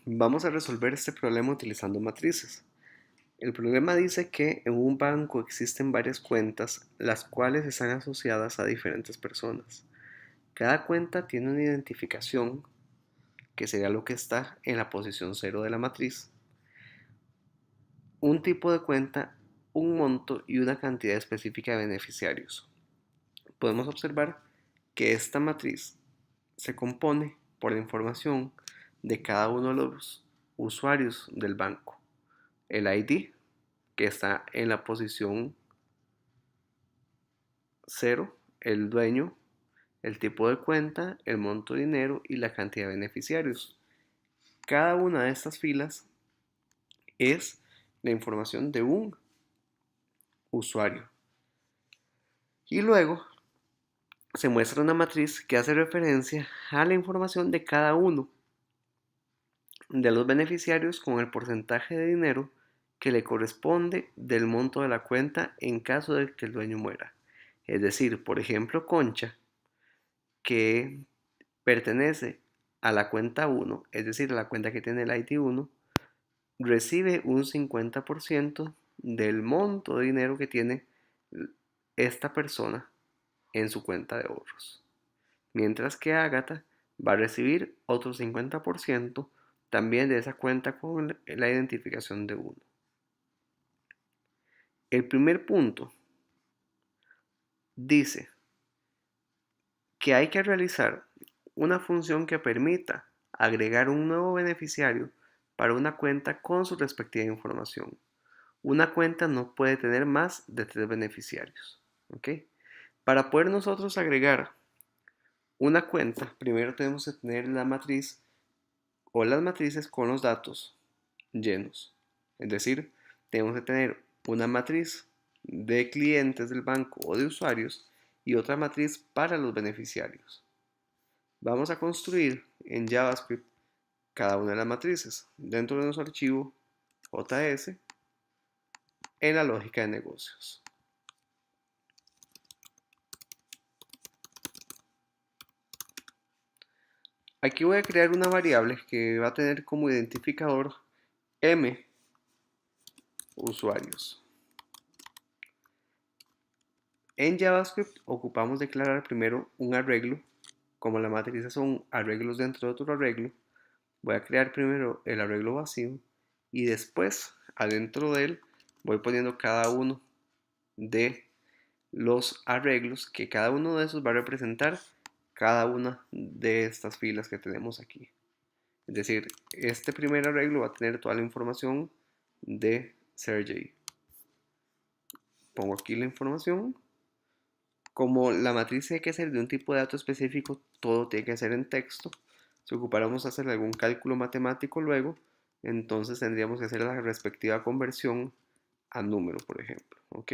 Vamos a resolver este problema utilizando matrices. El problema dice que en un banco existen varias cuentas, las cuales están asociadas a diferentes personas. Cada cuenta tiene una identificación, que sería lo que está en la posición 0 de la matriz, un tipo de cuenta, un monto y una cantidad específica de beneficiarios. Podemos observar que esta matriz se compone por la información de cada uno de los usuarios del banco. El ID, que está en la posición 0, el dueño, el tipo de cuenta, el monto de dinero y la cantidad de beneficiarios. Cada una de estas filas es la información de un usuario. Y luego se muestra una matriz que hace referencia a la información de cada uno de los beneficiarios con el porcentaje de dinero que le corresponde del monto de la cuenta en caso de que el dueño muera. Es decir, por ejemplo, Concha, que pertenece a la cuenta 1, es decir, a la cuenta que tiene el ID 1, recibe un 50% del monto de dinero que tiene esta persona en su cuenta de ahorros. Mientras que Agatha va a recibir otro 50% también de esa cuenta con la identificación de 1. El primer punto dice que hay que realizar una función que permita agregar un nuevo beneficiario para una cuenta con su respectiva información. Una cuenta no puede tener más de 3 beneficiarios. ¿Ok? Para poder nosotros agregar una cuenta, primero tenemos que tener la matriz o las matrices con los datos llenos. Es decir, tenemos que tener una matriz de clientes del banco o de usuarios y otra matriz para los beneficiarios. Vamos a construir en JavaScript cada una de las matrices dentro de nuestro archivo JS en la lógica de negocios. Aquí voy a crear una variable que va a tener como identificador m usuarios. En JavaScript ocupamos declarar primero un arreglo. Como las matrices son arreglos dentro de otro arreglo, voy a crear primero el arreglo vacío y después adentro de él voy poniendo cada uno de los arreglos, que cada uno de esos va a representar cada una de estas filas que tenemos aquí. Es decir, este primer arreglo va a tener toda la información de Sergey. Pongo aquí la información. Como la matriz tiene que ser de un tipo de dato específico, todo tiene que ser en texto. Si ocupáramos hacer algún cálculo matemático luego, entonces tendríamos que hacer la respectiva conversión a número, por ejemplo. ¿Ok?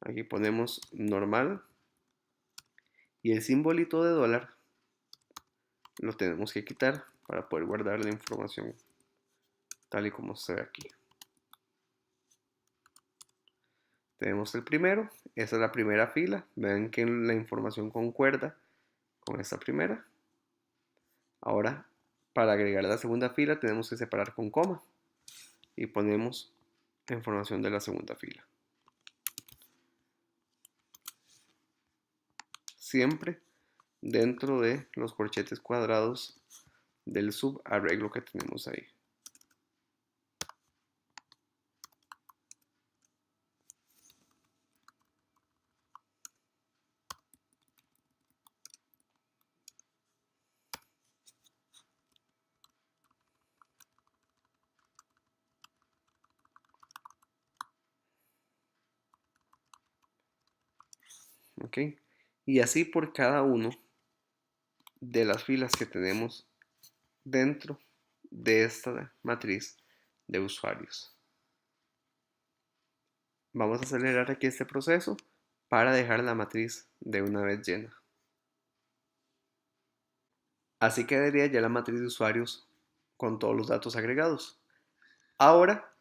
Aquí ponemos normal y el simbolito de dólar lo tenemos que quitar para poder guardar la información tal y como se ve aquí. Tenemos el primero, esa es la primera fila. Vean que la información concuerda con esta primera. Ahora, para agregar la segunda fila tenemos que separar con coma y ponemos la información de la segunda fila. Siempre dentro de los corchetes cuadrados del subarreglo que tenemos ahí. ¿Ok? Y así por cada uno de las filas que tenemos dentro de esta matriz de usuarios. Vamos a acelerar aquí este proceso para dejar la matriz de una vez llena. Así quedaría ya la matriz de usuarios con todos los datos agregados. Ahora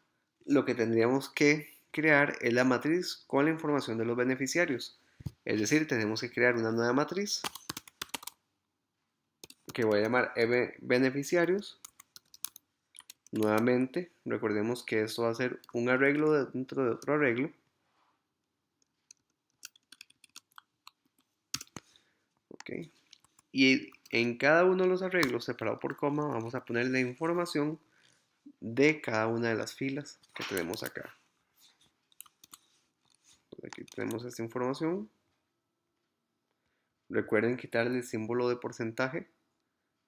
lo que tendríamos que crear es la matriz con la información de los beneficiarios. Es decir, tenemos que crear una nueva matriz que voy a llamar beneficiarios Nuevamente, recordemos que esto va a ser un arreglo dentro de otro arreglo. Ok. Y en cada uno de los arreglos, separado por coma, vamos a poner la información de cada una de las filas que tenemos acá. Aquí tenemos esta información. Recuerden quitarle el símbolo de porcentaje.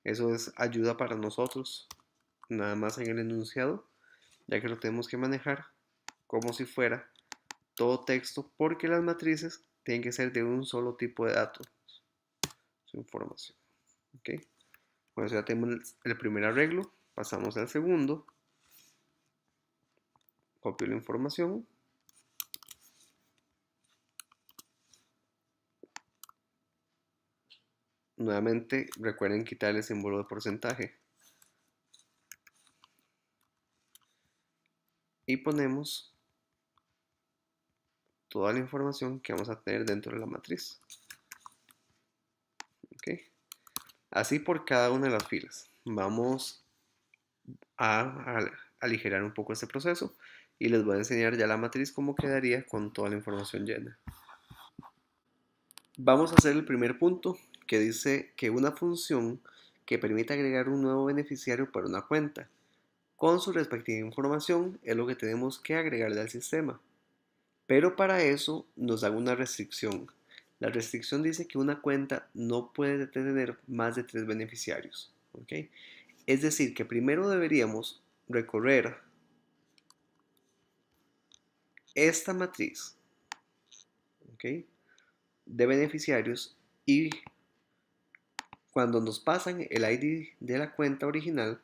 Eso es ayuda para nosotros, nada más en el enunciado, ya que lo tenemos que manejar como si fuera todo texto, porque las matrices tienen que ser de un solo tipo de datos, su información. ¿Ok? Bueno, ya tenemos el primer arreglo, pasamos al segundo, copio la información. Nuevamente recuerden quitar el símbolo de porcentaje. Y ponemos toda la información que vamos a tener dentro de la matriz. ¿Ok? Así por cada una de las filas. Vamos a aligerar un poco este proceso y les voy a enseñar ya la matriz cómo quedaría con toda la información llena. Vamos a hacer el primer punto que dice que una función que permite agregar un nuevo beneficiario para una cuenta con su respectiva información es lo que tenemos que agregarle al sistema. Pero para eso nos dan una restricción. La restricción dice que una cuenta no puede tener más de 3 beneficiarios. ¿Ok? Es decir, que primero deberíamos recorrer esta matriz, ¿ok?, de beneficiarios, y cuando nos pasan el ID de la cuenta original,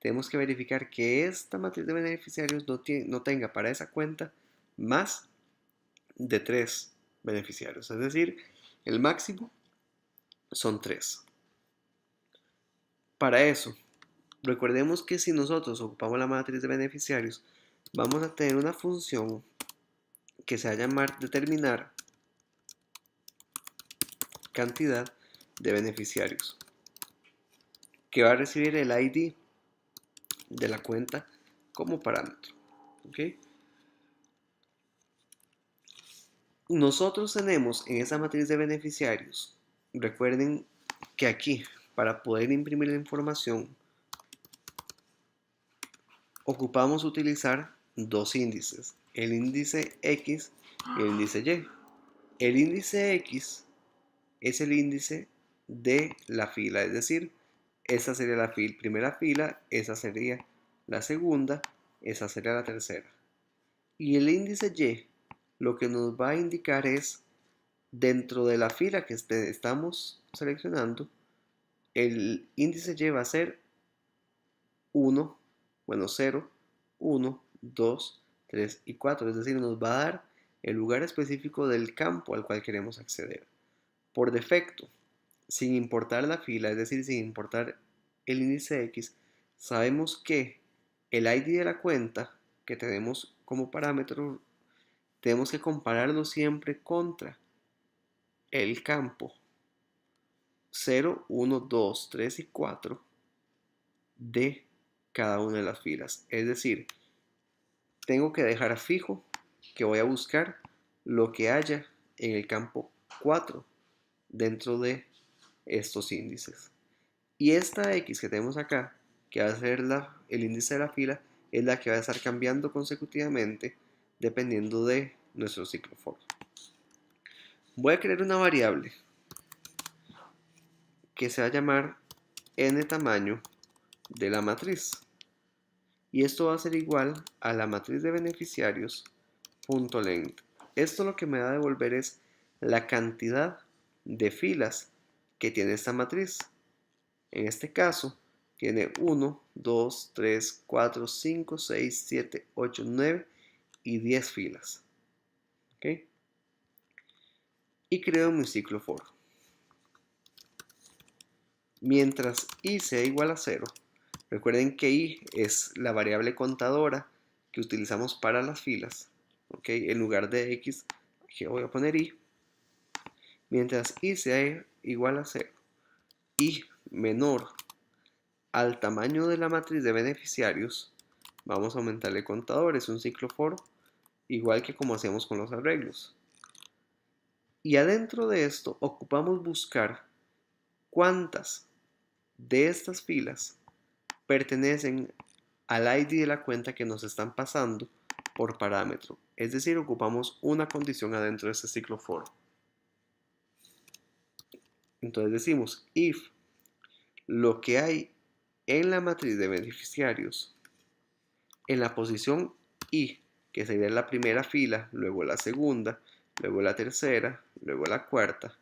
tenemos que verificar que esta matriz de beneficiarios no tenga para esa cuenta más de 3 beneficiarios. Es decir, el máximo son 3. Para eso, recordemos que si nosotros ocupamos la matriz de beneficiarios, vamos a tener una función que se va a llamar determinar cantidad de beneficiarios, que va a recibir el ID de la cuenta como parámetro. ¿Okay? Nosotros tenemos en esa matriz de beneficiarios, recuerden que aquí, para poder imprimir la información, ocupamos utilizar dos índices, el índice X y el índice Y. El índice X es el índice de la fila, es decir, esa sería la primera fila, esa sería la segunda, esa sería la tercera. Y el índice Y lo que nos va a indicar es, dentro de la fila que estamos seleccionando, el índice Y va a ser 1, bueno, 0, 1, 2, 3 y 4. Es decir, nos va a dar el lugar específico del campo al cual queremos acceder. Por defecto, sin importar la fila, es decir, sin importar el índice X, sabemos que el ID de la cuenta que tenemos como parámetro, tenemos que compararlo siempre contra el campo 0, 1, 2, 3 y 4 de cada una de las filas. Es decir, tengo que dejar fijo que voy a buscar lo que haya en el campo 4 dentro de estos índices. Y esta X que tenemos acá, que va a ser el índice de la fila, es la que va a estar cambiando consecutivamente dependiendo de nuestro ciclo for. Voy a crear una variable que se va a llamar n tamaño de la matriz. Y esto va a ser igual a la matriz de beneficiarios.length. Esto lo que me va a devolver es la cantidad de filas que tiene esta matriz. En este caso, tiene 1, 2, 3, 4, 5, 6, 7, 8, 9 y 10 filas. ¿Ok? Y creo mi ciclo for. Mientras i sea igual a 0, recuerden que i es la variable contadora que utilizamos para las filas. ¿Ok? En lugar de x, aquí voy a poner i. Mientras i sea igual a 0 y menor al tamaño de la matriz de beneficiarios, vamos a aumentarle el contador, es un ciclo for, igual que como hacemos con los arreglos. Y adentro de esto ocupamos buscar cuántas de estas filas pertenecen al ID de la cuenta que nos están pasando por parámetro. Es decir, ocupamos una condición adentro de este ciclo for. Entonces decimos if lo que hay en la matriz de beneficiarios en la posición I, que sería la primera fila, luego la segunda, luego la tercera, luego la cuarta,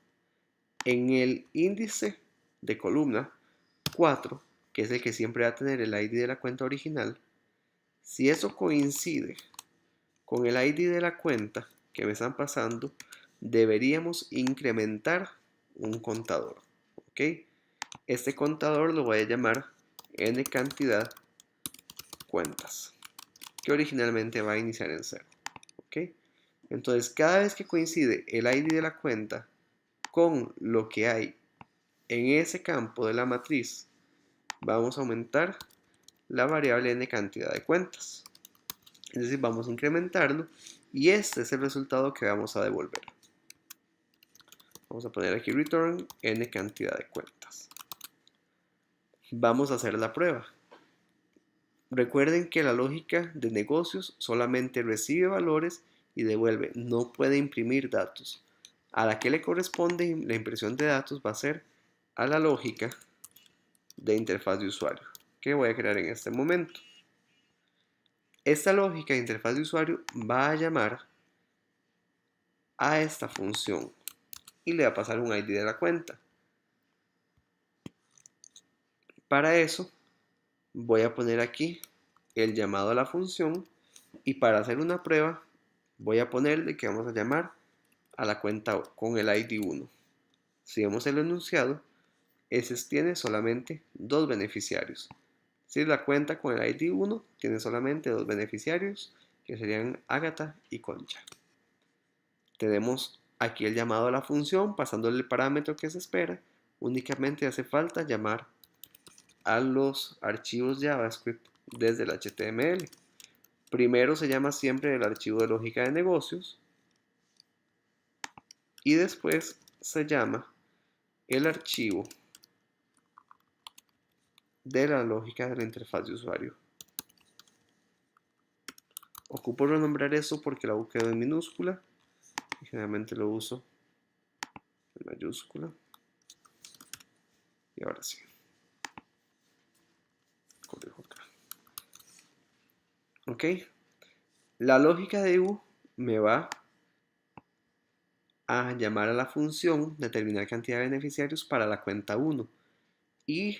en el índice de columna 4, que es el que siempre va a tener el ID de la cuenta original, si eso coincide con el ID de la cuenta que me están pasando, deberíamos incrementar un contador. ¿Ok? Este contador lo voy a llamar n cantidad cuentas, que originalmente va a iniciar en 0. ¿Ok? Entonces, cada vez que coincide el ID de la cuenta con lo que hay en ese campo de la matriz, vamos a aumentar la variable n cantidad de cuentas. Es decir, vamos a incrementarlo y este es el resultado que vamos a devolver. Vamos a poner aquí return n cantidad de cuentas. Vamos a hacer la prueba. Recuerden que la lógica de negocios solamente recibe valores y devuelve, no puede imprimir datos. A la que le corresponde la impresión de datos va a ser a la lógica de interfaz de usuario que voy a crear en este momento. Esta lógica de interfaz de usuario va a llamar a esta función y le va a pasar un ID de la cuenta. Para eso voy a poner aquí el llamado a la función y para hacer una prueba voy a ponerle que vamos a llamar a la cuenta con el ID 1. Si vemos el enunciado, ese tiene solamente dos beneficiarios. Si la cuenta con el ID 1 tiene solamente dos beneficiarios, que serían Ágata y Concha. Tenemos aquí el llamado a la función, pasándole el parámetro que se espera. Únicamente hace falta llamar a los archivos JavaScript desde el HTML. Primero se llama siempre el archivo de lógica de negocios y después se llama el archivo de la lógica de la interfaz de usuario. Ocupo renombrar eso porque la U quedó en minúscula y generalmente lo uso en mayúscula. Y ahora sí. Corrijo acá. Ok. La lógica de U me va a llamar a la función determinar cantidad de beneficiarios para la cuenta 1 y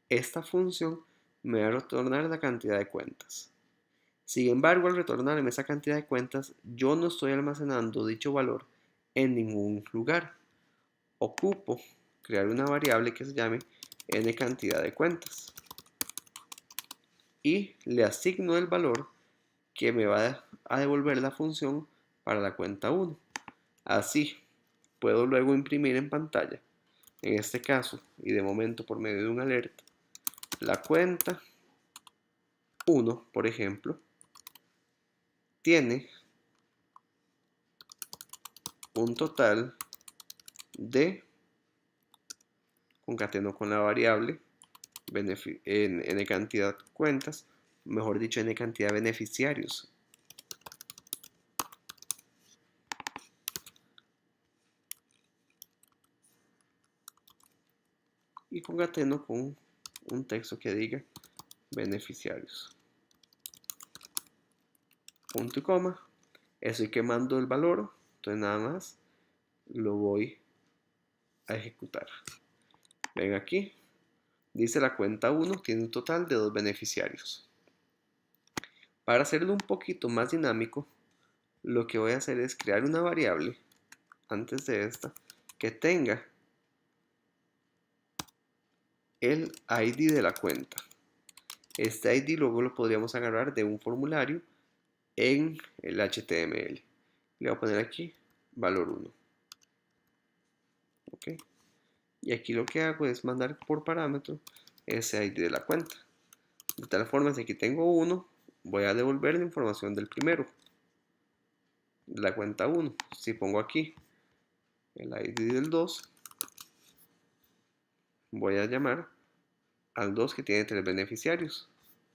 esta función me va a retornar la cantidad de cuentas. Sin embargo, al retornarme esa cantidad de cuentas, yo no estoy almacenando dicho valor en ningún lugar. Ocupo crear una variable que se llame n cantidad de cuentas y le asigno el valor que me va a devolver la función para la cuenta 1. Así puedo luego imprimir en pantalla, en este caso y de momento por medio de un alerta, la cuenta 1, por ejemplo, tiene un total de, concateno con la variable n cantidad cuentas, mejor dicho n cantidad beneficiarios. Y concateno con un texto que diga beneficiarios. Punto y coma. Estoy quemando el valor, entonces nada más lo voy a ejecutar. Ven aquí, dice la cuenta 1 tiene un total de 2 beneficiarios. Para hacerlo un poquito más dinámico, lo que voy a hacer es crear una variable antes de esta que tenga el ID de la cuenta. Este ID luego lo podríamos agarrar de un formulario en el HTML. Le voy a poner aquí valor 1. ¿Ok? Y aquí lo que hago es mandar por parámetro ese ID de la cuenta. De tal forma que aquí tengo 1, voy a devolver la información del primero, de la cuenta 1. Si pongo aquí el ID del 2, voy a llamar al 2 que tiene 3 beneficiarios.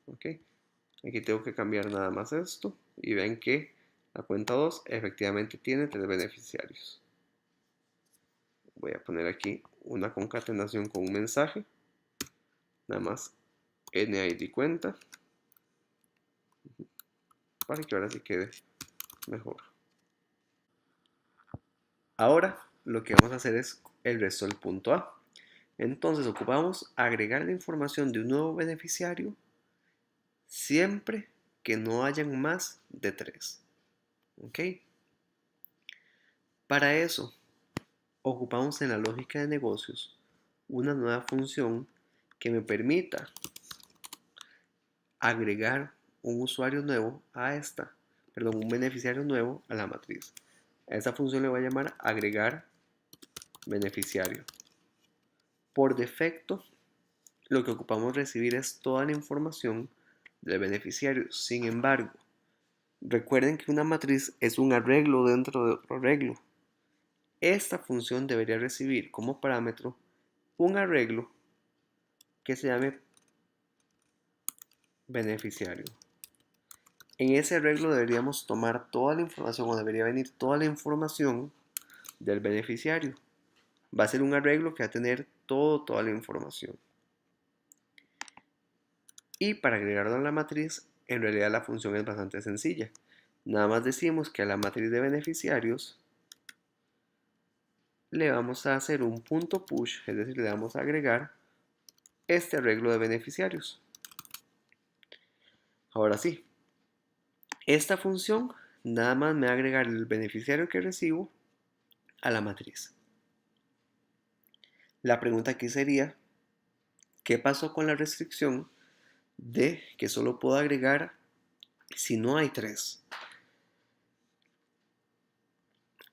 ¿Ok? Aquí tengo que cambiar nada más esto y ven que la cuenta 2 efectivamente tiene 3 beneficiarios. Voy a poner aquí una concatenación con un mensaje, nada más NID cuenta, para que ahora sí quede mejor. Ahora lo que vamos a hacer es el resto del punto A. Entonces ocupamos agregar la información de un nuevo beneficiario siempre que no hayan más de 3. ¿Ok? Para eso ocupamos en la lógica de negocios una nueva función que me permita agregar un usuario nuevo a un beneficiario nuevo a la matriz. A esta función le voy a llamar agregar beneficiario. Por defecto, lo que ocupamos recibir es toda la información del beneficiario. Sin embargo, recuerden que una matriz es un arreglo dentro de otro arreglo. Esta función debería recibir como parámetro un arreglo que se llame beneficiario. En ese arreglo deberíamos tomar toda la información o debería venir toda la información del beneficiario. Va a ser un arreglo que va a tener toda la información. Y para agregarlo a la matriz, en realidad la función es bastante sencilla. Nada más decimos que a la matriz de beneficiarios le vamos a hacer un punto push, es decir, le vamos a agregar este arreglo de beneficiarios. Ahora sí, esta función nada más me va a agregar el beneficiario que recibo a la matriz. La pregunta aquí sería, ¿qué pasó con la restricción de que solo puedo agregar si no hay 3?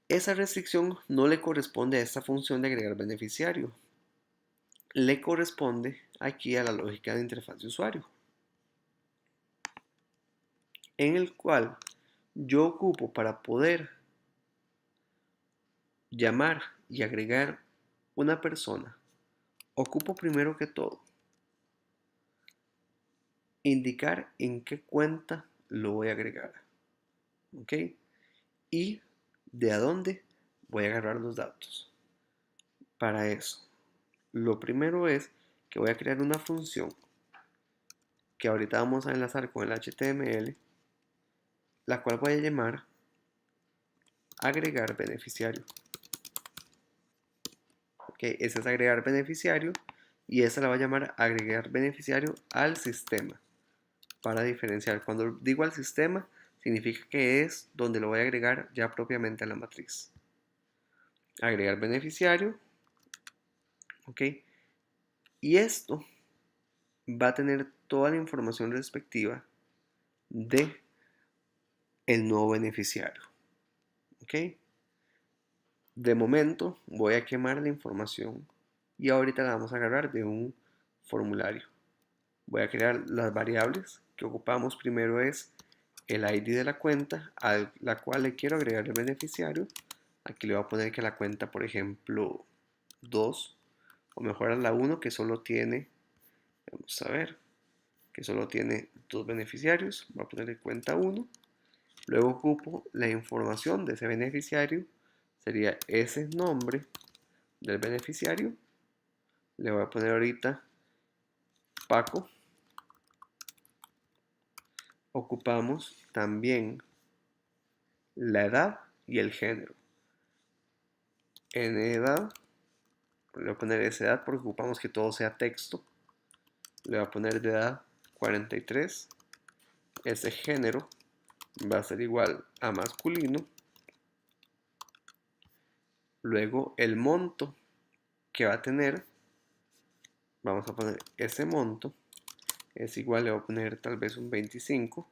Esa restricción no le corresponde a esta función de agregar beneficiario. Le corresponde aquí a la lógica de interfaz de usuario, en el cual yo ocupo para poder llamar y agregar una persona, ocupo primero que todo indicar en qué cuenta lo voy a agregar, ¿ok? Y de a dónde voy a agarrar los datos. Para eso, lo primero es que voy a crear una función que ahorita vamos a enlazar con el HTML, la cual voy a llamar agregar beneficiario. ¿Ok? Ese es agregar beneficiario y esa la voy a llamar agregar beneficiario al sistema, para diferenciar. Cuando digo al sistema, significa que es donde lo voy a agregar ya propiamente a la matriz. Agregar beneficiario, ¿ok? Y esto va a tener toda la información respectiva de el nuevo beneficiario, ¿ok? De momento voy a quemar la información y ahorita la vamos a agarrar de un formulario. Voy a crear las variables que ocupamos. Primero es el ID de la cuenta a la cual le quiero agregar el beneficiario. Aquí le voy a poner que la cuenta, por ejemplo, 2, o mejor a la 1 que solo tiene, vamos a ver, que solo tiene 2 beneficiarios. Voy a ponerle cuenta 1. Luego ocupo la información de ese beneficiario, sería ese nombre del beneficiario. Le voy a poner ahorita Paco. Ocupamos también la edad y el género. En edad, le voy a poner esa edad porque ocupamos que todo sea texto. Le voy a poner de edad 43. Ese género va a ser igual a masculino. Luego el monto que va a tener, vamos a poner ese monto, es igual, le voy a poner tal vez un 25.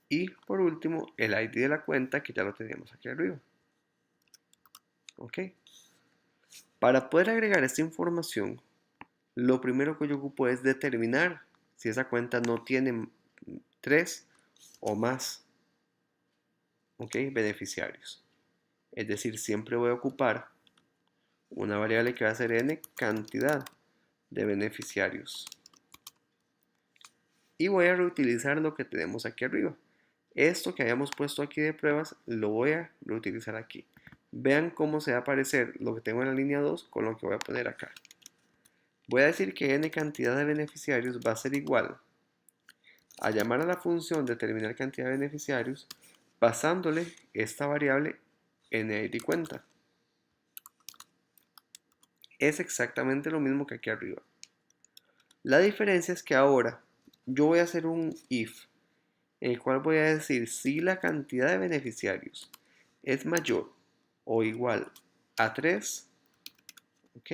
Y por último, el ID de la cuenta, que ya lo teníamos aquí arriba. ¿Ok? Para poder agregar esta información, lo primero que yo ocupo es determinar si esa cuenta no tiene 3 o más, ¿ok? Beneficiarios. Es decir, siempre voy a ocupar una variable que va a ser n cantidad de beneficiarios. Y voy a reutilizar lo que tenemos aquí arriba. Esto que habíamos puesto aquí de pruebas lo voy a reutilizar aquí. Vean cómo se va a aparecer lo que tengo en la línea 2 con lo que voy a poner acá. Voy a decir que n cantidad de beneficiarios va a ser igual a llamar a la función determinar cantidad de beneficiarios pasándole esta variable NID cuenta. Es exactamente lo mismo que aquí arriba. La diferencia es que ahora yo voy a hacer un if en el cual voy a decir si la cantidad de beneficiarios es mayor o igual a 3, ¿ok?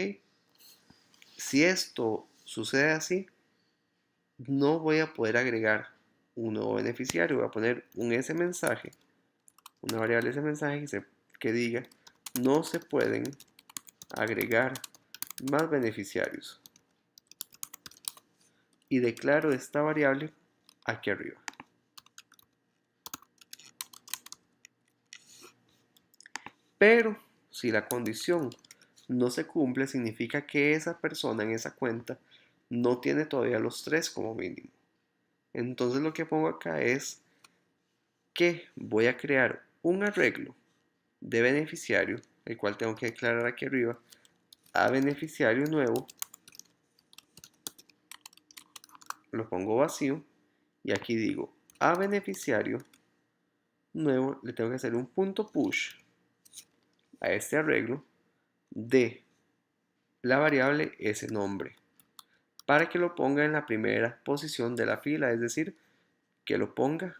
Si esto sucede así, no voy a poder agregar un nuevo beneficiario. Voy a poner un sMensaje, una variable sMensaje que diga no se pueden agregar más beneficiarios. Y declaro esta variable aquí arriba. Pero si la condición no se cumple, significa que esa persona en esa cuenta no tiene todavía los 3 como mínimo. Entonces lo que pongo acá es que voy a crear un arreglo de beneficiario, el cual tengo que declarar aquí arriba, a beneficiario nuevo, lo pongo vacío, y aquí digo a beneficiario nuevo, le tengo que hacer un punto push a este arreglo de la variable ese nombre, para que lo ponga en la primera posición de la fila, es decir, que lo ponga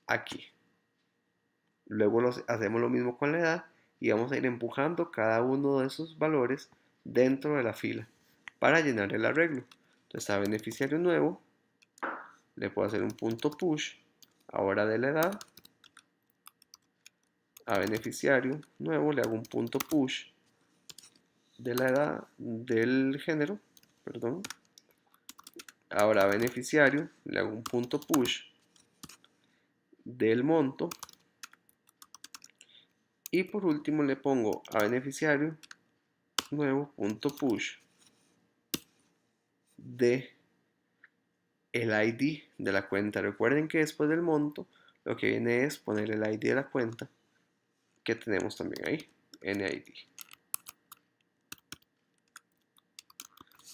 aquí. Luego hacemos lo mismo con la edad y vamos a ir empujando cada uno de esos valores dentro de la fila para llenar el arreglo. Entonces a beneficiario nuevo le puedo hacer un punto push ahora de la edad. A beneficiario nuevo le hago un punto push de la edad del género, perdón. Ahora a beneficiario le hago un punto push del monto. Y por último le pongo a beneficiario nuevo punto push de el ID de la cuenta. Recuerden que después del monto lo que viene es poner el ID de la cuenta que tenemos también ahí, NID.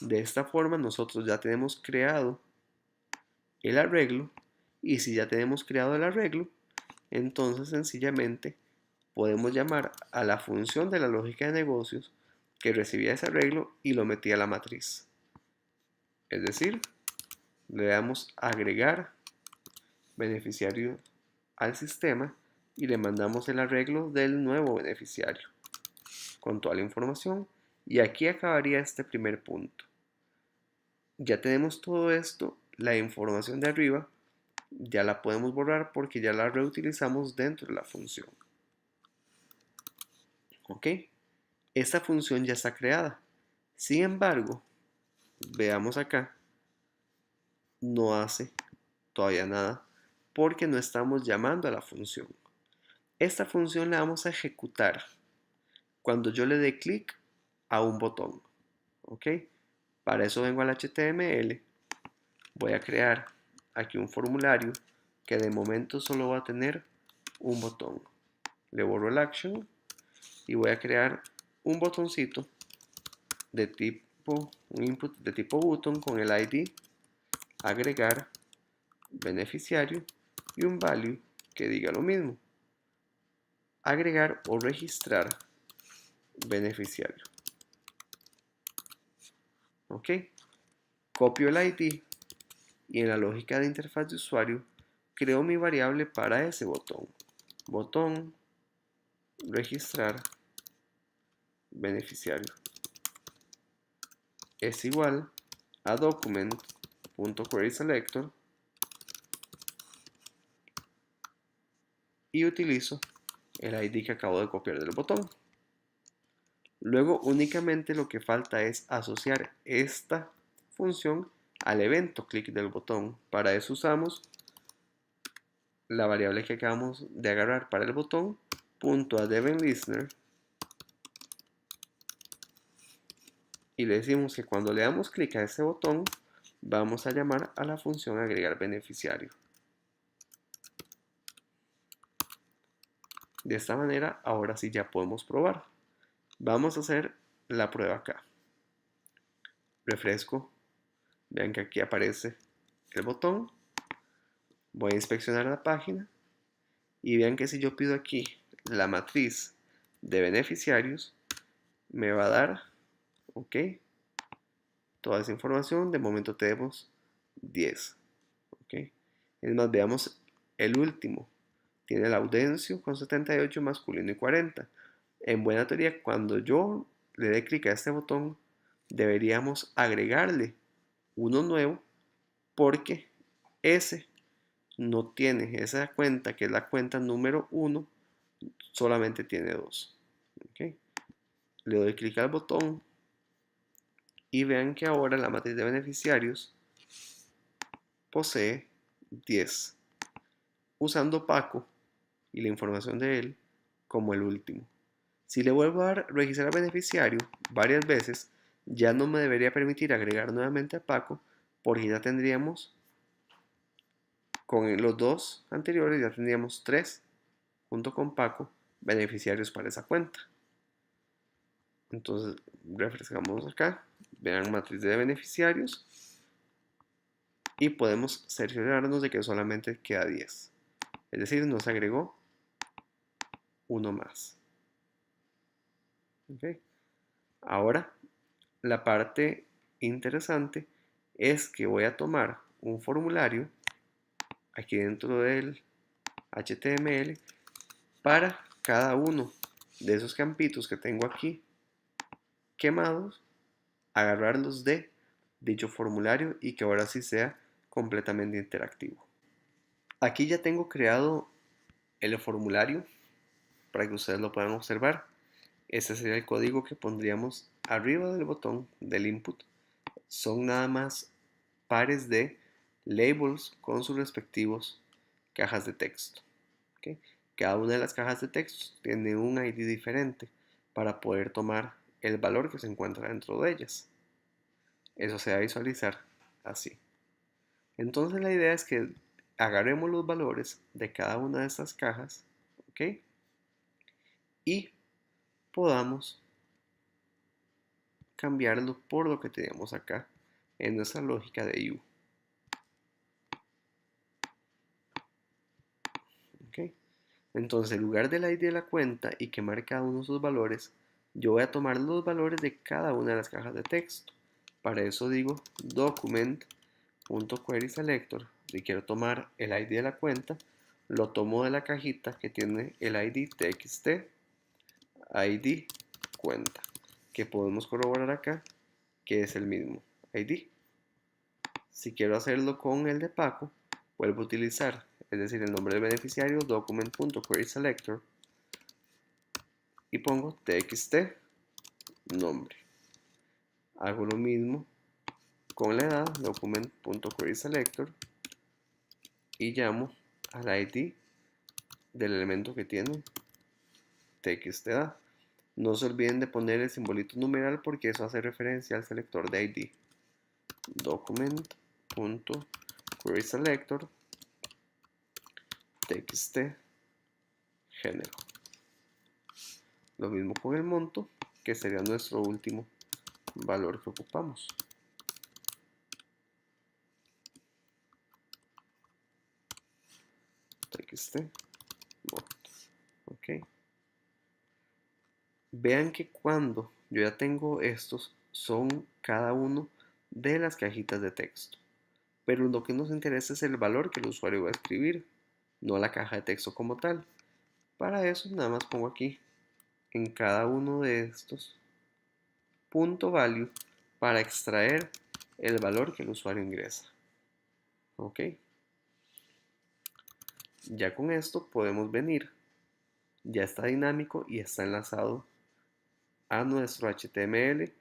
De esta forma nosotros ya tenemos creado el arreglo, y si ya tenemos creado el arreglo, entonces sencillamente podemos llamar a la función de la lógica de negocios que recibía ese arreglo y lo metía a la matriz. Es decir, le damos agregar beneficiario al sistema y le mandamos el arreglo del nuevo beneficiario con toda la información, y aquí acabaría este primer punto. Ya tenemos todo esto, la información de arriba ya la podemos borrar porque ya la reutilizamos dentro de la función. ¿Ok? Esta función ya está creada. Sin embargo, veamos acá, no hace todavía nada porque no estamos llamando a la función. Esta función la vamos a ejecutar cuando yo le dé clic a un botón. ¿Ok? Para eso vengo al HTML, voy a crear aquí un formulario que de momento solo va a tener un botón. Le borro el action y voy a crear un botoncito de tipo, un input de tipo button con el ID, agregar beneficiario y un value que diga lo mismo, agregar o registrar beneficiario. ¿Ok? Copio el ID y en la lógica de interfaz de usuario creo mi variable para ese botón. Botón registrar beneficiario es igual a document.querySelector y utilizo el ID que acabo de copiar del botón. Luego únicamente lo que falta es asociar esta función al evento clic del botón. Para eso usamos la variable que acabamos de agarrar para el botón, punto a DevEnListener, y le decimos que cuando le damos clic a ese botón, vamos a llamar a la función agregar beneficiario. De esta manera, ahora sí ya podemos probar. Vamos a hacer la prueba acá. Refresco. Vean que aquí aparece el botón. Voy a inspeccionar la página. Y vean que si yo pido aquí la matriz de beneficiarios, me va a dar, ok, toda esa información. De momento tenemos 10. Ok. Es más, veamos el último. Tiene el Audencio con 78, masculino y 40. En buena teoría, cuando yo le dé clic a este botón, deberíamos agregarle uno nuevo porque ese no tiene esa cuenta, que es la cuenta número 1, solamente tiene 2. ¿Okay? Le doy clic al botón y vean que ahora la matriz de beneficiarios posee 10, usando Paco y la información de él como el último. Si le vuelvo a dar registrar beneficiario varias veces, ya no me debería permitir agregar nuevamente a Paco, porque ya tendríamos, con los dos anteriores, ya tendríamos 3, junto con Paco, beneficiarios para esa cuenta. Entonces, refrescamos acá, vean matriz de beneficiarios, y podemos cerciorarnos de que solamente queda 10. Es decir, nos agregó uno más. ¿Okay? Ahora, la parte interesante es que voy a tomar un formulario aquí dentro del HTML para cada uno de esos campitos que tengo aquí quemados, agarrarlos de dicho formulario y que ahora sí sea completamente interactivo. Aquí ya tengo creado el formulario para que ustedes lo puedan observar. Este sería el código que pondríamos arriba del botón del input. Son nada más pares de labels con sus respectivos cajas de texto. ¿Okay? Cada una de las cajas de texto tiene un ID diferente para poder tomar el valor que se encuentra dentro de ellas. Eso se va a visualizar así. Entonces la idea es que agarremos los valores de cada una de estas cajas, ¿ok? Y podamos cambiarlo por lo que tenemos acá en nuestra lógica de U. ¿Ok? Entonces, en lugar del ID de la cuenta y quemar cada uno de sus valores, yo voy a tomar los valores de cada una de las cajas de texto. Para eso digo document.querySelector. Si quiero tomar el ID de la cuenta, lo tomo de la cajita que tiene el ID txt, ID cuenta, que podemos corroborar acá que es el mismo ID. Si quiero hacerlo con el de Paco, vuelvo a utilizar, es decir, el nombre del beneficiario, document.querySelector, y pongo txt nombre. Hago lo mismo con la edad, document.querySelector, y llamo al ID del elemento que tiene txt edad. No se olviden de poner el simbolito numeral porque eso hace referencia al selector de ID. Document.querySelector txt género. Lo mismo con el monto, que sería nuestro último valor que ocupamos. Txt monto. Ok. Vean que cuando yo ya tengo estos, son cada uno de las cajitas de texto. Pero lo que nos interesa es el valor que el usuario va a escribir, no la caja de texto como tal. Para eso nada más pongo aquí en cada uno de estos punto value para extraer el valor que el usuario ingresa. Ok. Ya con esto podemos venir. Ya está dinámico y está enlazado a nuestro HTML.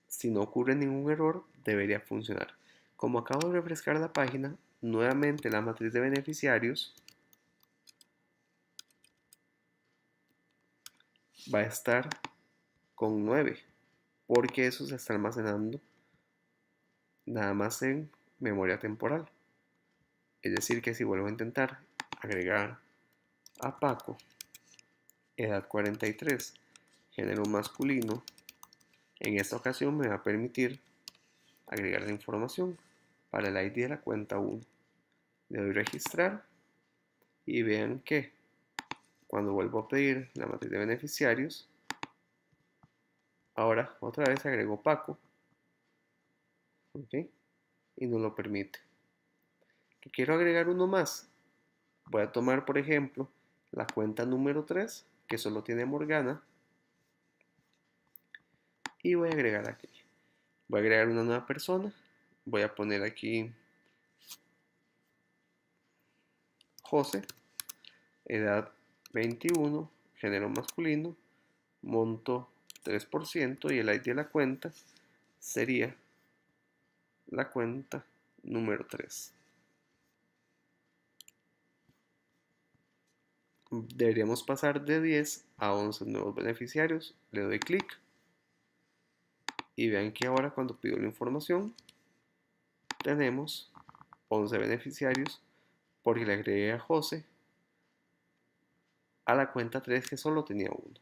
Si no ocurre ningún error, debería funcionar. Como acabo de refrescar la página, nuevamente la matriz de beneficiarios va a estar con 9, porque eso se está almacenando nada más en memoria temporal. Es decir, que si vuelvo a intentar agregar a Paco, edad 43, género masculino, en esta ocasión me va a permitir agregar la información para el ID de la cuenta 1. Le doy registrar y vean que cuando vuelvo a pedir la matriz de beneficiarios, ahora otra vez agrego Paco, ¿ok? Y no lo permite. Que quiero agregar uno más. Voy a tomar, por ejemplo, la cuenta número 3, que solo tiene Morgana, y voy a agregar aquí. Voy a agregar una nueva persona. Voy a poner aquí José, edad 21, género masculino, monto 3% y el ID de la cuenta sería la cuenta número 3. Deberíamos pasar de 10 a 11 nuevos beneficiarios. Le doy clic y vean que ahora cuando pido la información tenemos 11 beneficiarios porque le agregué a José a la cuenta 3 que solo tenía uno.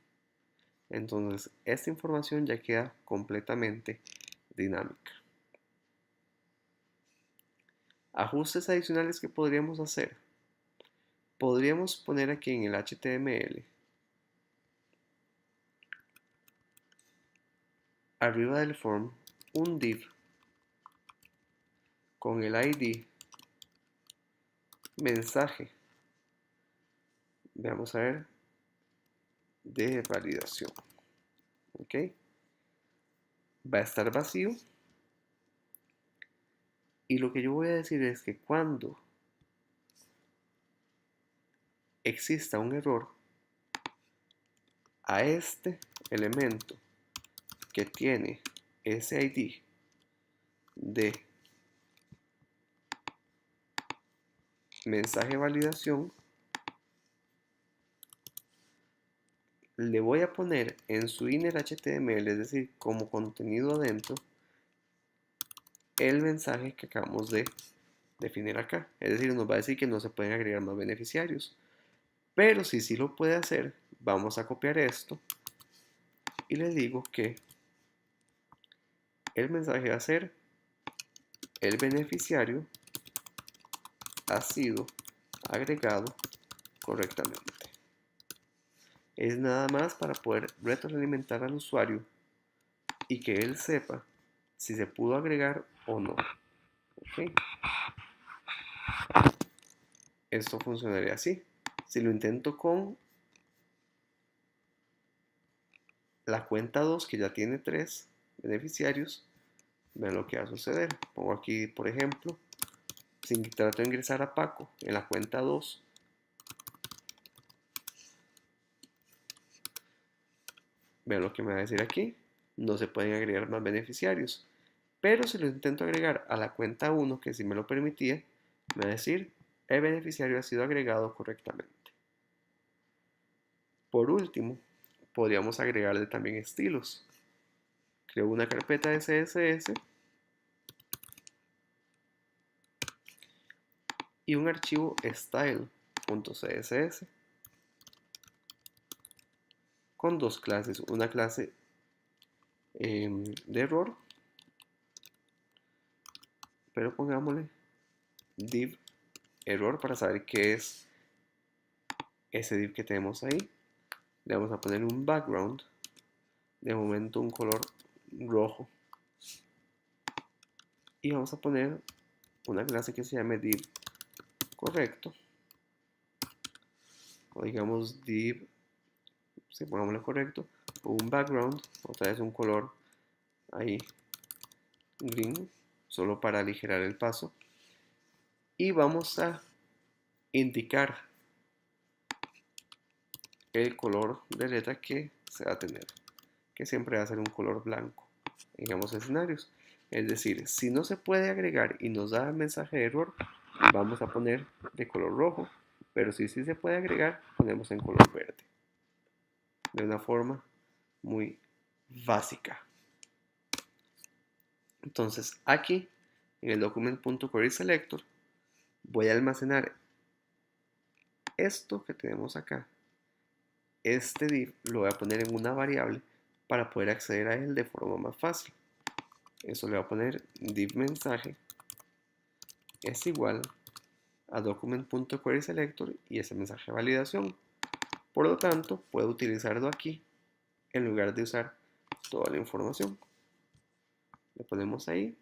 Entonces esta información ya queda completamente dinámica. Ajustes adicionales que podríamos hacer. Podríamos poner aquí en el HTML, arriba del form, un div con el ID mensaje, vamos a ver, de validación. ¿Ok? Va a estar vacío. Y lo que yo voy a decir es que cuando exista un error, a este elemento que tiene ese ID de mensaje validación, le voy a poner en su inner HTML, es decir, como contenido adentro, el mensaje que acabamos de definir acá. Es decir, nos va a decir que no se pueden agregar más beneficiarios. Pero si sí lo puede hacer, vamos a copiar esto y le digo que el mensaje va a ser: el beneficiario ha sido agregado correctamente. Es nada más para poder retroalimentar al usuario y que él sepa si se pudo agregar o no. ¿Okay? Esto funcionaría así. Si lo intento con la cuenta 2, que ya tiene 3 beneficiarios, vean lo que va a suceder. Pongo aquí, por ejemplo, si trato de ingresar a Paco en la cuenta 2, vean lo que me va a decir aquí. No se pueden agregar más beneficiarios. Pero si lo intento agregar a la cuenta 1, que sí me lo permitía, me va a decir: el beneficiario ha sido agregado correctamente. Por último, podríamos agregarle también estilos. Creo una carpeta de CSS y un archivo style.css con dos clases. Una clase de error, pero pongámosle div error para saber qué es ese div que tenemos ahí. Le vamos a poner un background, de momento un color rojo, y vamos a poner una clase que se llame div correcto, o digamos div, si pongámosle correcto, o un background, otra vez un color ahí green, solo para aligerar el paso, y vamos a indicar el color de letra que se va a tener, que siempre va a ser un color blanco, digamos escenarios. Es decir, si no se puede agregar y nos da el mensaje de error, vamos a poner de color rojo, pero si sí se puede agregar, ponemos en color verde. de una forma muy básica. Entonces aquí en el document.querySelector voy a almacenar esto que tenemos acá. Este div lo voy a poner en una variable para poder acceder a él de forma más fácil. Eso le voy a poner div mensaje es igual a document.querySelector y ese mensaje de validación. Por lo tanto, puedo utilizarlo aquí en lugar de usar toda la información. Le ponemos ahí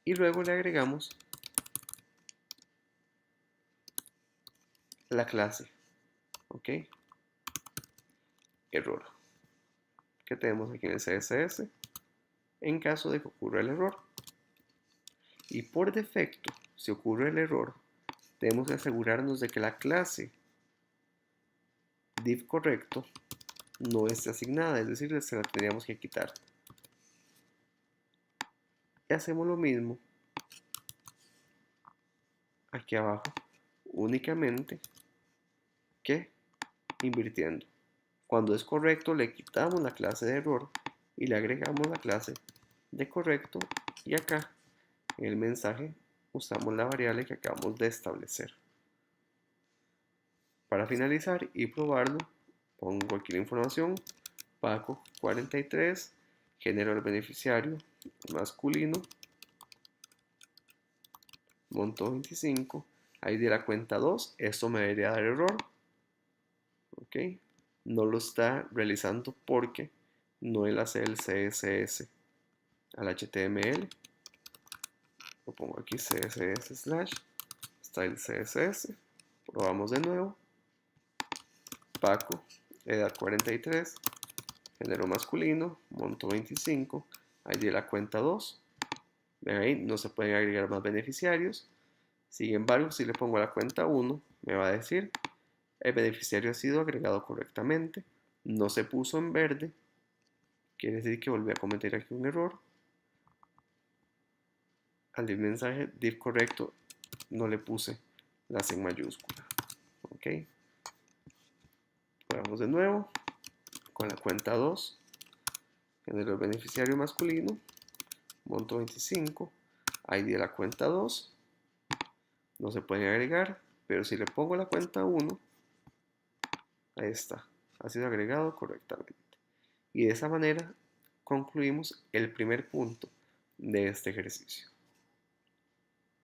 y luego le agregamos la clase, ¿ok? Error que tenemos aquí en el CSS en caso de que ocurra el error. Y por defecto, si ocurre el error, tenemos que asegurarnos de que la clase div correcto no esté asignada, es decir, se la tendríamos que quitar. Y hacemos lo mismo aquí abajo, únicamente que invirtiendo. Cuando es correcto le quitamos la clase de error y le agregamos la clase de correcto, y acá en el mensaje usamos la variable que acabamos de establecer. Para finalizar y probarlo, pongo aquí la información, Paco 43, genero el beneficiario masculino, monto 25, ahí de la cuenta 2, esto me debería dar error, ok, no lo está realizando porque no enlacé el CSS al HTML, lo pongo aquí CSS slash style CSS, probamos de nuevo, Paco, edad 43, género masculino, monto 25, ID de la cuenta 2, ven ahí, no se pueden agregar más beneficiarios, sin embargo, si le pongo la cuenta 1, me va a decir, el beneficiario ha sido agregado correctamente, no se puso en verde, quiere decir que volví a cometer aquí un error, al div mensaje, div correcto, no le puse la C en mayúscula, ok, probamos de nuevo, con la cuenta 2, género beneficiario masculino, monto 25, ID de la cuenta 2, no se pueden agregar, pero si le pongo la cuenta 1, ahí está, ha sido agregado correctamente. Y de esa manera concluimos el primer punto de este ejercicio.